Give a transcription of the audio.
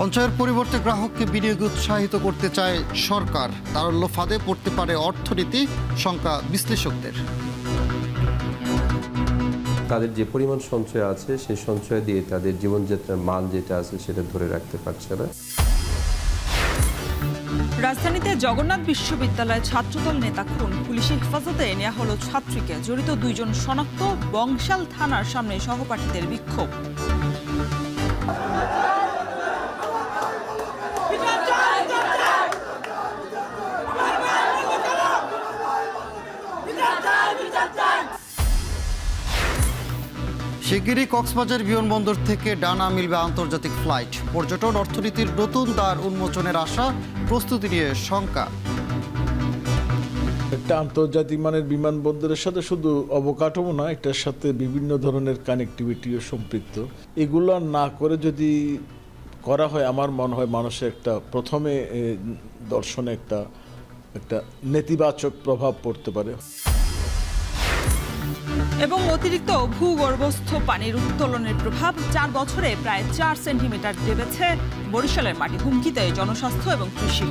সঞ্চয়ের পরিবর্তে গ্রাহককে বিনিয়োগে উৎসাহিত করতে চায় সরকার। তারল্য ফাঁদে পড়তে পারে অর্থনীতি, শঙ্কা বিশ্লেষকদের। তাদের যে পরিমাণ সঞ্চয় আছে সেই সঞ্চয় দিয়ে তাদের জীবনযাত্রার মান যেটা আছে সেটা ধরে রাখতে পারছে না। রাজধানীতে জগন্নাথ বিশ্ববিদ্যালয়ে ছাত্রদল নেতা খুন, পুলিশের হেফাজতে নেওয়া হলো ছাত্রীকে। জড়িত 2 জন শনাক্ত। বংশাল থানার সামনে সহপাঠীদের বিক্ষোভ। শিগগিরই কক্সবাজার বিমানবন্দর থেকে ডানা মিলবে আন্তর্জাতিক ফ্লাইট। পর্যটন অর্থনীতির নতুন দ্বার উন্মোচনের আশা, প্রস্তুতি নিয়ে শঙ্কা। একটা আন্তর্জাতিক মানের বিমানবন্দরের সাথে শুধু অবকাঠামো না, এটার সাথে বিভিন্ন ধরনের কানেক্টিভিটিও সম্পৃক্ত। এগুলো না করে যদি করা হয়, আমার মনে হয় মানুষের একটা প্রথমে দর্শনে একটা নেতিবাচক প্রভাব পড়তে পারে। এবং অতিরিক্ত ভূগর্ভস্থ পানির উত্তোলনের প্রভাব। 4 বছরে প্রায় 4 সেন্টিমিটার দেবেছে বরিশালের মাটি। হুমকিতে জনস্বাস্থ্য এবং কৃষি।